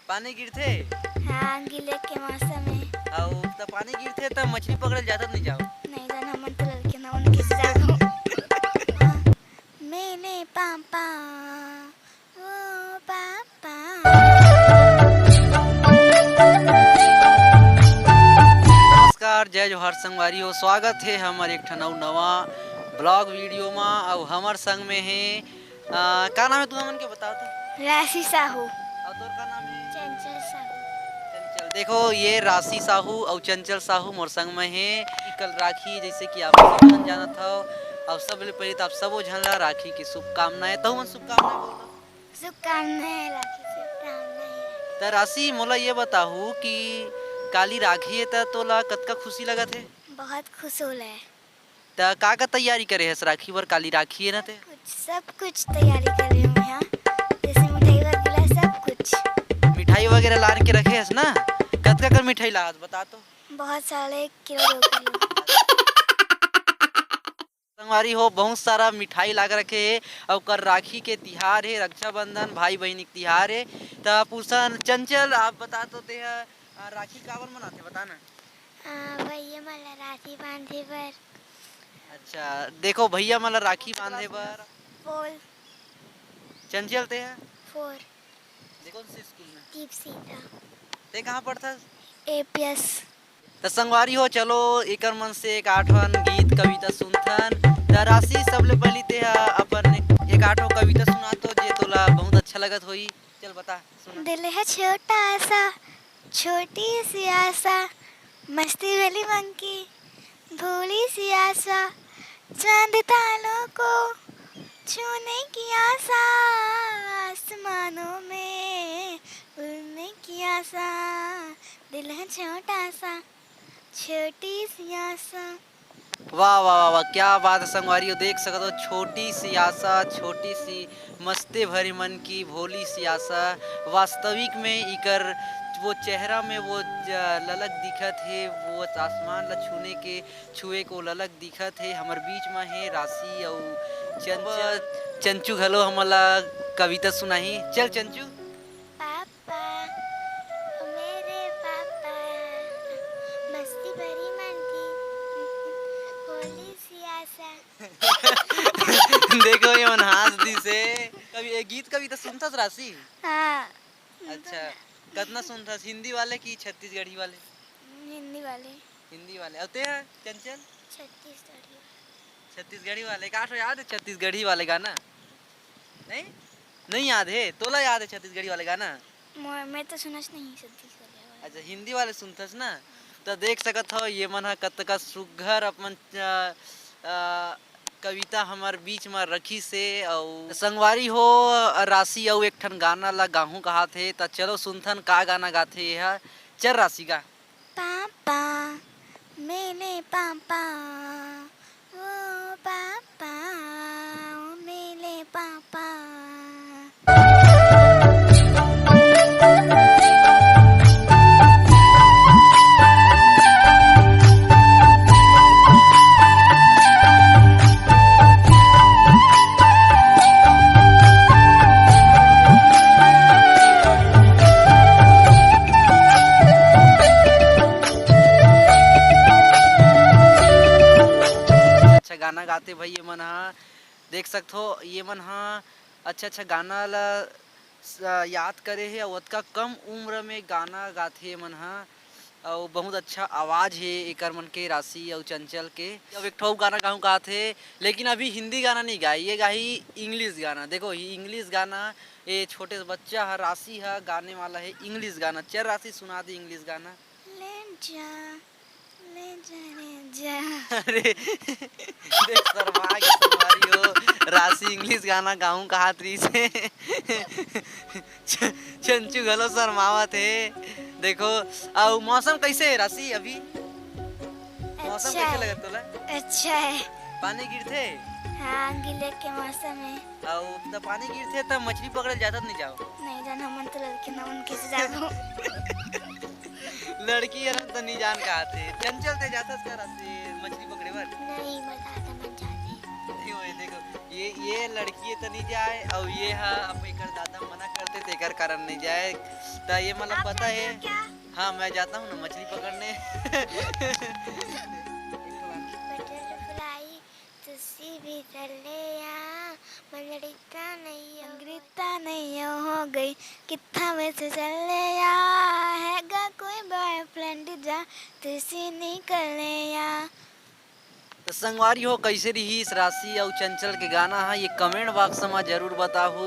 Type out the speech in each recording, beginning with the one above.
पानी गिरथे। हाँ गिले के मौसम में और तब पानी गिरथे तब मछली पकड़े जाता नहीं जाओ। नहीं जान हमन तो लड़के ना उनके से जागो। मेले पापा ओ पापा। नमस्कार, जय जोहार संगवारी हो। स्वागत है हमारे एक ठन नवा ब्लॉग वीडियो में। और हमार संग में है का नाम है तू हमन के बताओ तो। राशि साहू। और तोर का नाम है? चंचल साहू। चंचल। देखो ये राशि साहू और चंचल साहू मोर संग में है। कल राखी जैसे कि आप सब जन जाना था। और सबले पहले तो आप सबो झन ला राखी की शुभकामनाएं। तो मन शुभकामनाएं बोलो। शुभकामनाएं राखी शुभकामनाएं। तो राशि मोला ये बताहू कि काली राखी है तो तोला कतका खुशी लगत है? बहुत खुश हो रहा है। तो का तैयारी करे है राखी बर? काली राखी है ना ते सब कुछ तैयारी कर रही हूँ यहाँ, जैसे मिठाई वगैरह सब कुछ। मिठाई वगैरह ला के रखे है ना? कतका कर मिठाई ला बता तो। बहुत सारे किलो 2 किलो संगवारी हो बहुत सारा मिठाई ला के रखे है। और कर राखी के तिहार है, रक्षाबंधन भाई बहन के तिहार है। तो पुरुषन चंचल आप बता तो ते राखी काबर मनाते बता ना। भैया मला राखी बांधे बर। अच्छा देखो भैया मला राखी बांधे बर बोल चंचल ते है 4 कौन से स्कूल में टीप सीता ते कहाँ पढ़ता? APS। तो संगवारी हो चलो एकर मन से एक आठवन गीत कविता सुनथन। तो राशि सबले पहली ते अपन एक आठो कविता सुना तो जे तोला बहुत अच्छा लगत होई। चल बता सुना। दिल है छोटा सा छोटी सी आशा, मस्ती वाली मन की भोली सी आशा, चांद तारों को छूने की आशा, आसमानों में उड़ने की आशा। दिल है छोटा सा छोटी सी आशा। वाह वाह वाह वाह क्या बात है संगवारी हो। देख सकते हो छोटी सी आशा, छोटी सी मस्ते भरी मन की भोली सी आशा। वास्तविक में इकर वो चेहरा में वो ललक दिखत है। वो आसमान ला छुए को ललक दिखत है। हमार बीच में है राशि और चंचू घलो हमला कविता सुनाही। चल चंचू। पापा मेरे पापा, मस्ती भरी मन की भोली सी आशा। देखो ये मन हंस दी से। कभी एक गीत कविता सुनता राशि? हाँ अच्छा कितना सुनता? हिंदी वाले की छत्तीसगढ़ी वाले? हिंदी वाले। हिंदी वाले। और ते है चंचल? छत्तीसगढ़ी। छत्तीसगढ़ी वाले का याद है? छत्तीसगढ़ी वाले गाना नहीं नहीं याद है? तोला याद है छत्तीसगढ़ी वाले गाना? मैं तो सुनच नहीं छत्तीसगढ़ी वाले। अच्छा हिंदी वाले सुनथस ना। तो देख सकत हो ये मन कतका सुघर अपन कविता हमार बीच में रखी से। और संगवारी हो राशि और एक ठन गाना ला गाहू कहा थे। तो चलो सुनथन का गाना गाथे है। चल राशि गा। पापा मेरे पापा ओ पापा ओ मेरे पापा। गाना गाते भाई ये मन देख सकते हो। ये मन अच्छा अच्छा गाना ला याद करे है। और का कम उम्र में गाना गाथे मन और बहुत अच्छा आवाज है एकर मन के राशि और चंचल के। अब एक ठो गाना गाऊँ कहा थे लेकिन अभी हिंदी गाना नहीं गाई, ये गाही इंग्लिश गाना। देखो ये इंग्लिश गाना ये छोटे बच्चा है राशि है गाने वाला है इंग्लिश गाना। चल राशि सुना दे इंग्लिश गाना। ले जा अरे देख शर्मा के तुम्हारी हो राशि इंग्लिश गाना गाऊं कहा थी से। चंचू घलो शर्मावत है। देखो और मौसम कैसे है राशि अभी? मौसम अच्छा कैसे है। लगा तोला? अच्छा है। पानी गिरथे? हाँ गिले के मौसम में और तब पानी गिरथे तब मछली पकड़े जाता नहीं जाओ। नहीं जान हमन तो लड़के ना उनके से जागो। लड़की है तो नहीं जान कहा थे। चंचल ते जाता कर मछली पकड़े बर? नहीं बताता मन जाते। देखो ये लड़की तो नहीं जाए और ये अब एक दादा मना करते तेकर कारण नहीं जाए। तो ये मतलब आप पता जाते है। हो क्या? हाँ मैं जाता हूँ ना मछली पकड़ने। बटरफ्लाई तुसी भी चलिया मंगरीता नहीं हो गई कितना में से चलिया हैगा कोई बॉयफ्रेंड जा तुसी निकले या। तो संगवारी हो कैसे रही इस राशि और चंचल के गाना है ये कमेंट बॉक्स में जरूर बताहू।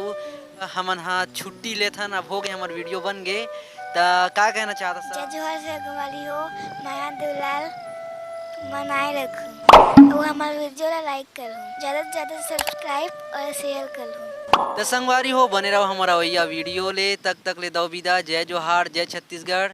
हमन हाँ छुट्टी लेथन अब हो गए हमार वीडियो बन गए तो का कहना चाहता जय सर। जोहर से वाली हो माया दुलाल मनाए रखूं और हमारे वीडियो ला लाइक करूं ज़्यादा से ज़्यादा सब्सक्राइब और शेयर करूं। तो संगवारी हो बने रहो हमारा वैया वीडियो ले तक ले दो विदा। जय जोहार जय छत्तीसगढ़।